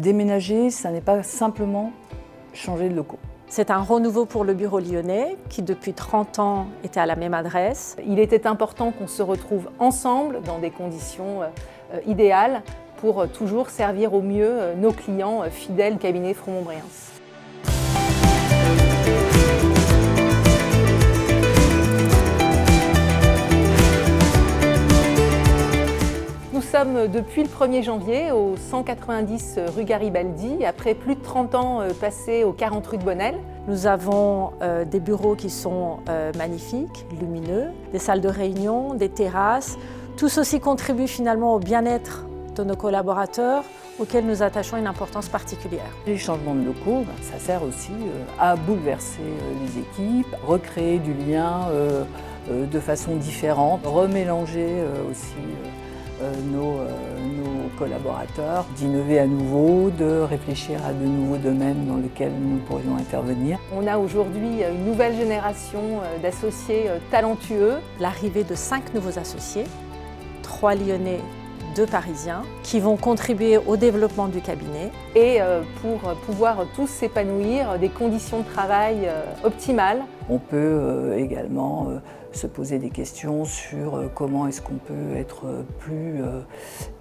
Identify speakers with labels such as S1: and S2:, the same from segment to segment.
S1: Déménager, ça n'est pas simplement changer de locaux.
S2: C'est un renouveau pour le bureau lyonnais qui depuis 30 ans était à la même adresse.
S3: Il était important qu'on se retrouve ensemble dans des conditions idéales pour toujours servir au mieux nos clients fidèles cabinet Fromont-Briens. Nous sommes depuis le 1er janvier au 190 rue Garibaldi, après plus de 30 ans passés aux 40 rue de Bonnel.
S2: Nous avons des bureaux qui sont magnifiques, lumineux, des salles de réunion, des terrasses. Tout ceci contribue finalement au bien-être de nos collaborateurs auxquels nous attachons une importance particulière.
S1: Les changements de locaux, ça sert aussi à bouleverser les équipes, recréer du lien de façon différente, remélanger aussi nos collaborateurs, d'innover à nouveau, de réfléchir à de nouveaux domaines dans lesquels nous pourrions intervenir.
S3: On a aujourd'hui une nouvelle génération d'associés talentueux.
S2: L'arrivée de 5 nouveaux associés, 3 Lyonnais, 2 Parisiens, qui vont contribuer au développement du cabinet.
S3: Et pour pouvoir tous s'épanouir, des conditions de travail optimales.
S1: On peut également se poser des questions sur comment est-ce qu'on peut être plus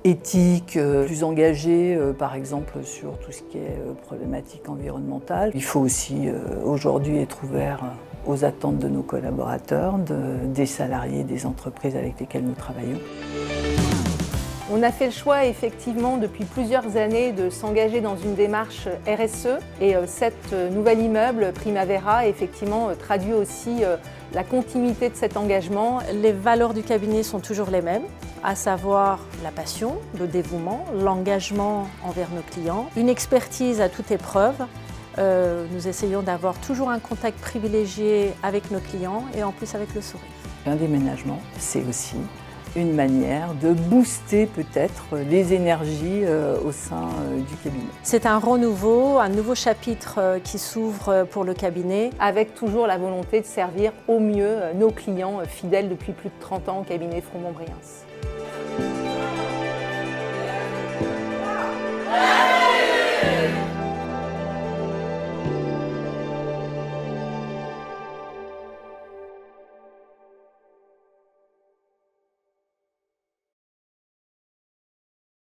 S1: éthique, plus engagé, par exemple sur tout ce qui est problématique environnementale. Il faut aussi aujourd'hui être ouvert aux attentes de nos collaborateurs, des salariés, des entreprises avec lesquelles nous travaillons.
S3: On a fait le choix effectivement depuis plusieurs années de s'engager dans une démarche RSE et cet nouvel immeuble Primavera effectivement traduit aussi la continuité de cet engagement.
S2: Les valeurs du cabinet sont toujours les mêmes, à savoir la passion, le dévouement, l'engagement envers nos clients, une expertise à toute épreuve. Nous essayons d'avoir toujours un contact privilégié avec nos clients et en plus avec le sourire.
S1: Un déménagement, c'est aussi une manière de booster peut-être les énergies au sein du cabinet.
S2: C'est un renouveau, un nouveau chapitre qui s'ouvre pour le cabinet.
S3: Avec toujours la volonté de servir au mieux nos clients fidèles depuis plus de 30 ans au cabinet Fromont-Briens.